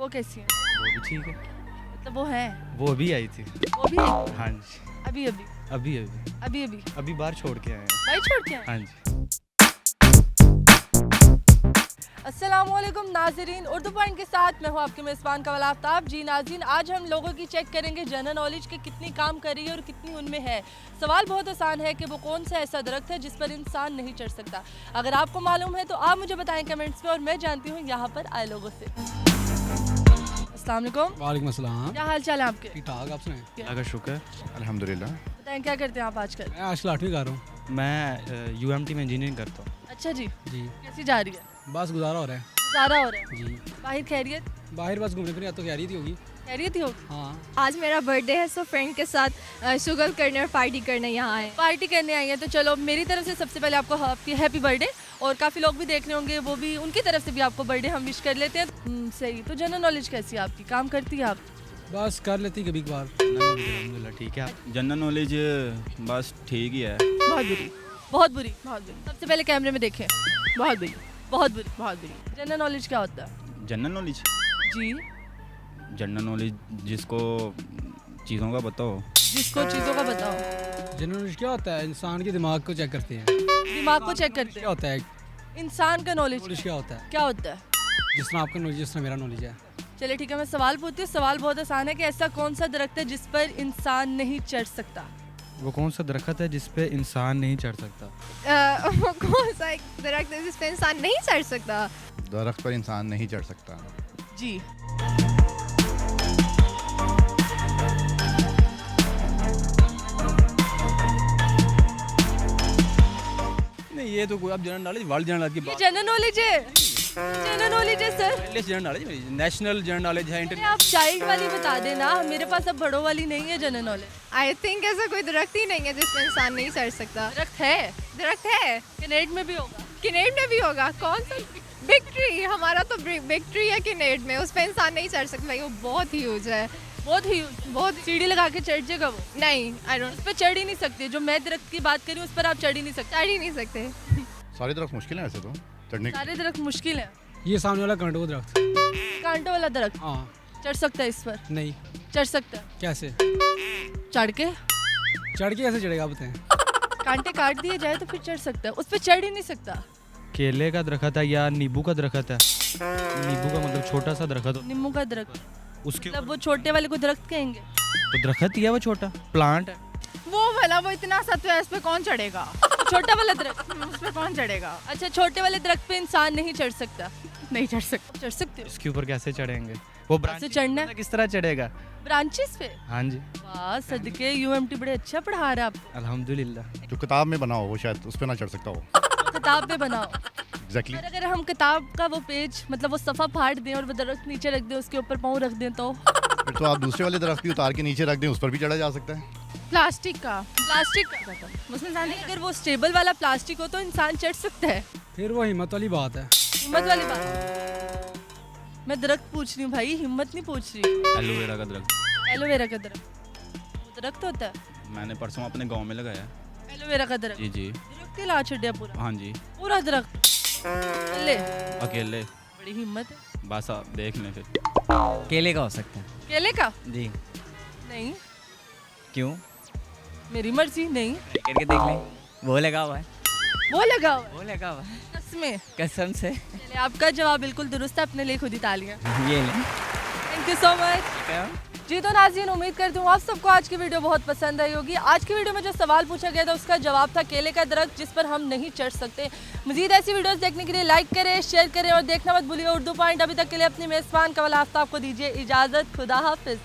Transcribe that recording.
वो कैसी है? वो भी ठीक है। मतलब वो है? वो अभी आई थी। वो भी है? हाँ जी। अभी अभी अभी अभी अभी अभी अभी बाहर छोड़ के आए हैं। भाई छोड़ के आए? हाँ जी। अस्सलामुअलैकुम नाजरीन, उर्दू पॉइंट के साथ मैं हूँ आपके मेज़बान कवल आफ्ताब। जी नाज़रीन, आज हम लोगों की चेक करेंगे जनरल नॉलेज के कितनी काम कर रही है और कितनी उनमें है। सवाल बहुत आसान है कि वो कौन सा ऐसा दरख्त है जिस पर इंसान नहीं चढ़ सकता। अगर आपको मालूम है तो आप मुझे बताएं कमेंट्स में और मैं जानती हूँ यहाँ पर आए लोगों से। अस्सलाम वालेकुम। वालेकुम अस्सलाम। क्या हाल चाल है आपके? ठीक ठाक, आप सुनाएं? अल्लाह का शुक्र। अल्हम्दुलिल्लाह। बताएं क्या करते हैं आप आजकल? मैं आजकल 8वीं कर रहा हूँ। मैं UMT में इंजीनियरिंग करता हूँ। अच्छा जी, जी, कैसी जा रही है? बस गुजारा हो रहा है। गुजारा हो रहा है? जी, बाहर खैरियत? बाहर बस घूमने फिरने तो खैरियत ही होगी। खैरियत ही हो? हाँ, आज मेरा बर्थडे है, सो फ्रेंड के साथ शुगर करने और पार्टी करने यहाँ आए। पार्टी करने आई है तो चलो मेरी तरफ से सबसे पहले आपको आपकी हैप्पी बर्थडे, और काफ़ी लोग भी देख रहे होंगे वो भी उनकी तरफ से भी आपको बर्थडे हम विश कर लेते हैं। सही। तो जनरल नॉलेज कैसी है आपकी? काम करती है आप? बस कर लेती कभी कभार। अल्हम्दुलिल्लाह ठीक है। जनरल नॉलेज बस ठीक ही है। बहुत बुरी, बहुत बुरी, बहुत बुरी, सबसे पहले कैमरे में देखें। बहुत बुरी, बहुत बुरी। बहुत बुरी। जनरल नॉलेज क्या होता है? जनरल नॉलेज जी, जनरल नॉलेज जिसको चीज़ों का पता हो। जिसको चीज़ों का बताओ। जनरल नॉलेज क्या होता है? इंसान के दिमाग को चेक करते हैं। दिमाग को चेक करते क्या हैं। होता है? इंसान का नॉलेज नॉलेज क्या होता है? क्या होता है? जिस तरह आपका नॉलेज, जिस तरह मेरा नॉलेज है। चलिए ठीक है, मैं सवाल पूछती हूँ। सवाल बहुत आसान है कि ऐसा कौन सा दरख्त है जिस पर इंसान नहीं चढ़ सकता? वो कौन सा दरख्त है जिस पे इंसान नहीं चढ़ सकता? वो कौन सा एक दरख्त है जिस पे इंसान नहीं चढ़ सकता? दरख्त पर इंसान नहीं चढ़ सकता। जी, नहीं, ये तो कोई आप general knowledge, world general knowledge की ये बात। जनरल नॉलेज है। जनरल नॉलेज है sir. General knowledge, national general knowledge है, अरे आप चाइल्ड वाली बता देना, मेरे पास अब बड़ों वाली नहीं है जनरल नॉलेज। आई थिंक ऐसा कोई दरख्त ही नहीं है जिस पे इंसान नहीं चढ़ सकता। दरख्त है, दरख्त है, कनेड में भी होगा। किनेड में भी होगा। कौन सा? Big tree. हमारा तो बिग ट्री है किनेड में, उस पे इंसान नहीं चढ़ सकता। भाई वो बहुत ह्यूज है। बहुत ही बहुत सीढ़ी लगा के चढ़ जाएगा वो। नहीं, आई डोंट, उस पर चढ़ ही नहीं सकते। जो मैं दरख्त की बात करी उस पर आप चढ़ ही नहीं सकते। चढ़ ही नहीं सकते। सारे दरख्त मुश्किल हैं वैसे तो चढ़ने के। सारे दरख्त मुश्किल है। ये सामने वाला कंटो दरख्त। कांटों वाला दरख्त हाँ, चढ़ सकता है इस पर? नहीं, चढ़ सकता है। कैसे चढ़ के चढ़ के कैसे चढ़ेगा आप बताएं? कांटे काट दिए जाए तो फिर चढ़ सकता है, उस पर चढ़ ही नहीं सकता। केले का दरख्त है या नींबू का दरख्त है? नींबू का मतलब छोटा सा दरख्त हो, नींबू का दरख्त, उसके मतलब वो छोटे वाले को दरख्त कहेंगे? तो दरख्त ही है वो, छोटा प्लांट है। वो वाला, वो इतना सत्व है, इस पे कौन चढ़ेगा? तो छोटा वाला दरख्त। उस पे कौन चढ़ेगा? अच्छा, छोटे वाले दरख्त पे इंसान नहीं चढ़ सकता? नहीं चढ़ सकता। चढ़ सकते हो? इसके ऊपर कैसे चढ़ेंगे? वो कैसे चढ़ना है? किस तरह चढ़ेगा? ब्रांचेस पे? हाँ जी, वाह सदके, UMT बड़े अच्छा पढ़ा रहा है आपको। अल्हम्दुलिल्लाह। जो किताब में बना हो वो शायद उस पर ना चढ़ सकता हो। किताब पे बनाओ। एग्जैक्टली। और अगर हम किताब का वो पेज, मतलब वो सफ़ा फाड़ दें और वो दरख्त नीचे रख दें, उसके ऊपर पाँव रख दें तो? फिर तो आप दूसरे वाले दरख्त भी उतार के नीचे रख दें, उस पर भी चढ़ा जा सकता है। प्लास्टिक का, प्लास्टिक का उसमें इंसान नहीं। अगर वो स्टेबल वाला प्लास्टिक हो तो इंसान चढ़ सकता है। फिर वो हिम्मत वाली बात है। हिम्मत वाली बात। मैं दरख्त पूछ रही हूँ भाई, हिम्मत नहीं पूछ रही। एलोवेरा का दरख्त एलोवेरा का दरख्त, वो दरख्त होता है? मैंने परसों अपने गांव में लगाया। एलोवेरा का दरख्त जी जी, दरख्त ही ला छड़िया पूरा? हाँ जी, पूरा दरख्त ले? अकेले। बड़ी हिम्मत है। बस आप देख लें फिर। केले का हो सकता है केले का? जी। नहीं, क्यों? मेरी मर्जी। नहीं, करके देख लें, वो लगा हुआ है, वो लगा हुआ है वो लगा हुआ है, कसमें। कसम से। चलिए, आपका जवाब बिल्कुल दुरुस्त है, अपने लिए खुद ही तालियां। ये ले। Thank you so much. जी तो नाज़रीन, उम्मीद करती हूँ आप सबको आज की वीडियो बहुत पसंद आई होगी। आज की वीडियो में जो सवाल पूछा गया था उसका जवाब था केले का दरख्त जिस पर हम नहीं चढ़ सकते। मज़ीद ऐसी वीडियोस देखने के लिए लाइक करें, शेयर करें और देखना मत भूलिए उर्दू पॉइंट। अभी तक के लिए अपनी मेज़बान कवल आफ्ताब को दीजिए इजाज़त। खुदा हाफिज़।